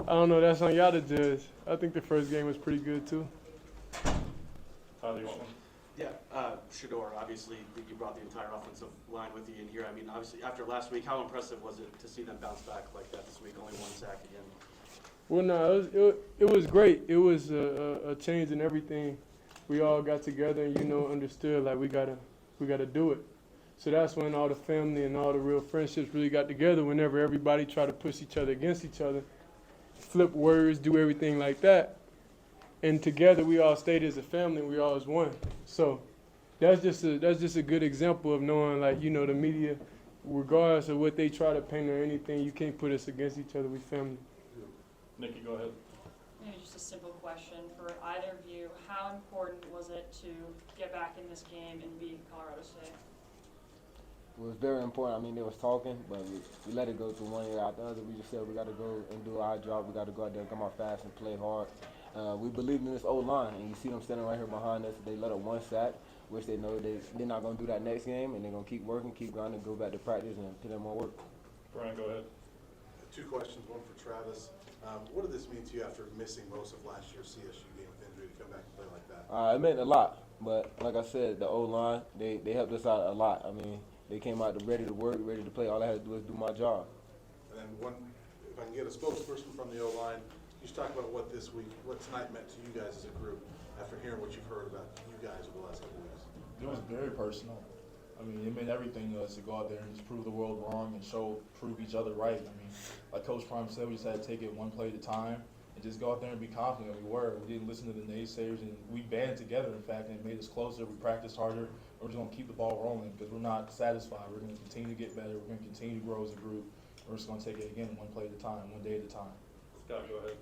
I don't know. That's on y'all to judge. I think the first game was pretty good too. Tyler, you want one? Yeah, Shedeur, obviously, you brought the entire offensive line with you in here. I mean, obviously, after last week, how impressive was it to see them bounce back like that this week, only one sack again? Well, no, it was great. It was a change in everything. We all got together and understood like we gotta do it. So that's when all the family and all the real friendships really got together. Whenever everybody tried to push each other against each other, flip words, do everything like that, and together we all stayed as a family. We all as one. So that's just a good example of knowing like the media, regardless of what they try to paint or anything, you can't put us against each other. We family. Nikki, go ahead. Maybe just a simple question for either of you. How important was it to get back in this game and beat Colorado State? It was very important. I mean, they was talking, but we let it go to one ear out the other. We just said we got to go and do our job. We got to go out there, come out fast, and play hard. We believed in this O-line, and you see them standing right here behind us. They let up one sack, which they know they're not going to do that next game, and they're going to keep working, keep grinding, go back to practice, and put in more work. Brian, go ahead. Two questions, one for Travis. What did this mean to you after missing most of last year's CSU game with injury to come back and play like that? It meant a lot, but like I said, the O-line, they helped us out a lot. I mean, they came out ready to work, ready to play. All I had to do was do my job. And then if I can get a spokesperson from the O-line, you just talk about what tonight meant to you guys as a group after hearing what you've heard about you guys over the last couple of weeks. It was very personal. I mean, it meant everything to us to go out there and just prove the world wrong and prove each other right. I mean, like Coach Prime said, we just had to take it one play at a time and just go out there and be confident. We were. We didn't listen to the naysayers, and we banded together, in fact, and it made us closer. We practiced harder. We're just going to keep the ball rolling because we're not satisfied. We're going to continue to get better. We're going to continue to grow as a group. We're just going to take it, again, one play at a time, one day at a time. Scott, go ahead.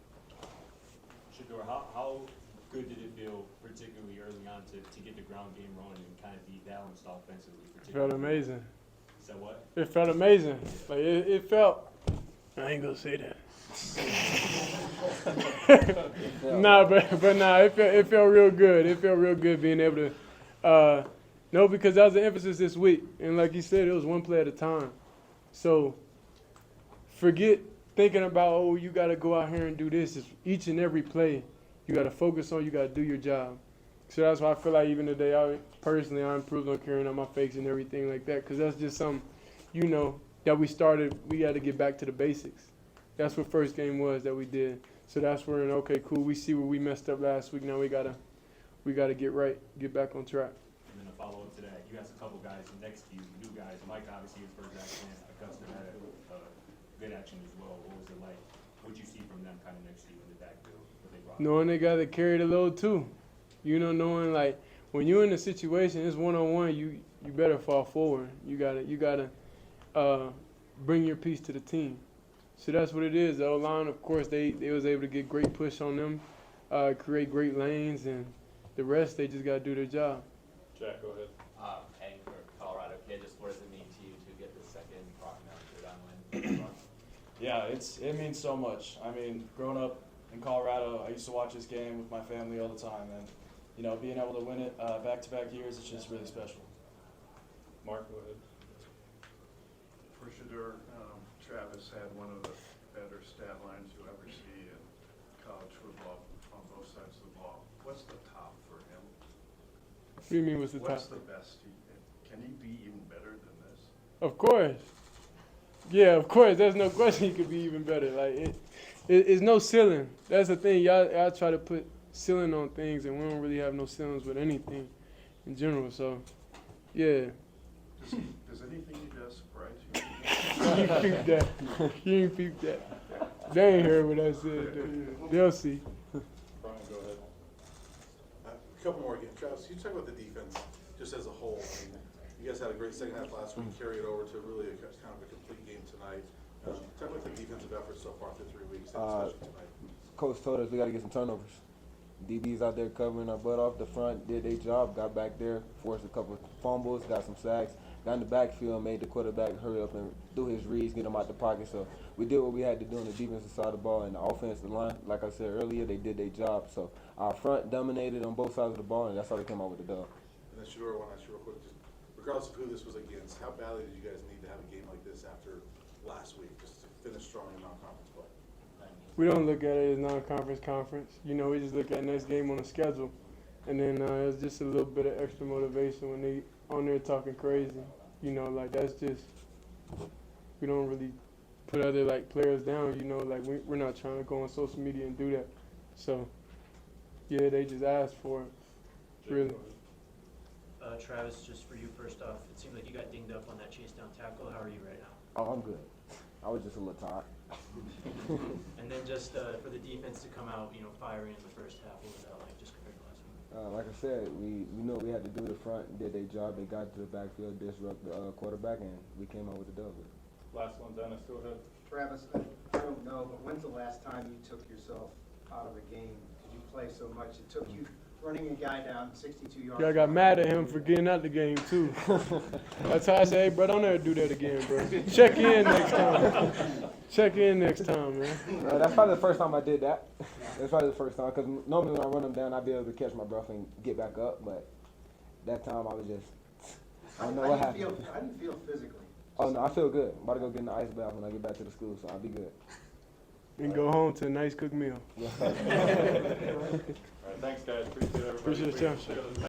Shedeur, how good did it feel, particularly early on, to get the ground game rolling and kind of be balanced offensively? It felt amazing. So what? It felt amazing. Like it felt. I ain't gonna say that. It felt real good. It felt real good being able to. No, because that was the emphasis this week, and like you said, it was one play at a time. So forget thinking about you got to go out here and do this. It's each and every play you got to focus on. You got to do your job. So that's why I feel like even today, I improved on carrying on my fakes and everything like that, because that's just something, that we started. We got to get back to the basics. That's what first game was that we did. So that's where, okay, cool. We see where we messed up last week. Now we gotta get right, get back on track. And then a follow-up to that, you got a couple guys next to you, new guys. Mike, obviously, his first action, Augusta had a good action as well. What was it like? What did you see from them kind of next to you in the backfield? What they brought? Knowing they got to carry the load too. Knowing like when you're in a situation, it's one-on-one, you better fall forward. You gotta bring your piece to the team. So that's what it is. The O-line, of course, they was able to get great push on them, create great lanes, and the rest they just gotta do their job. Jack, go ahead. Hank for Colorado Kid, just what does it mean to you to get the second Rocky Mountain win? Yeah, it means so much. I mean, growing up in Colorado, I used to watch this game with my family all the time, and being able to win it back-to-back years, it's just really special. Mark, go ahead. For Shedeur, Travis had one of the better stat lines you'll ever see in college football on both sides of the ball. What's the top for him? What do you mean, what's the top? What's the best? Can he be even better than this? Of course. Yeah, of course. There's no question he could be even better. Like it's no ceiling. That's the thing. Y'all try to put ceiling on things, and we don't really have no ceilings with anything in general. So, yeah. Does anything he does surprise you? You ain't peeped that. You ain't peeped that. They ain't heard what I said. They'll see. Brian, go ahead. A couple more again. Travis, you talk about the defense just as a whole. I mean, you guys had a great second half last week, carry it over to really kind of a complete game tonight. Talk about the defensive effort so far through 3 weeks, especially tonight. Coach told us we got to get some turnovers. DBs out there covering our butt off the front, did their job, got back there, forced a couple of fumbles, got some sacks, got in the backfield, made the quarterback hurry up and do his reads, get him out the pocket. So we did what we had to do on the defensive side of the ball, and the offensive line, like I said earlier, they did their job. So our front dominated on both sides of the ball, and that's how they came out with the dub. And then Shedeur, I want to ask you real quick, just regardless of who this was against, how badly did you guys need to have a game like this after last week, just to finish strong in non-conference play? we don't look at it as non-conference conference. You know, we just look at next game on the schedule, and then it's just a little bit of extra motivation when they on there talking crazy. You know, like that's just we don't really put other like players down. You know, like we're not trying to go on social media and do that. So yeah, they just asked for it. Really. Travis, just for you first off, it seemed like you got dinged up on that chase down tackle. How are you right now? Oh, I'm good. I was just a little tired. And then just for the defense to come out, firing in the first half, what was that like just compared to last week? Like I said, we knew what we had to do the front, did their job. They got to the backfield, disrupt the quarterback, and we came out with the dub. Last one, Dennis, go ahead. Travis, I don't know, but when's the last time you took yourself out of a game? Because you play so much, it took you running a guy down 62 yards. Yeah, I got mad at him for getting out the game too. That's how I say, hey, bro, don't ever do that again, bro. Check in next time. Check in next time, man. That's probably the first time I did that. That's probably the first time, because normally when I run them down, I'd be able to catch my breath and get back up, but that time I was just, I don't know what happened. How do you feel physically? Oh, no, I feel good. I'm about to go get in the ice bath when I get back to the school, so I'll be good. And go home to a nice cooked meal. All right, thanks, guys. Appreciate everybody. Appreciate it, John.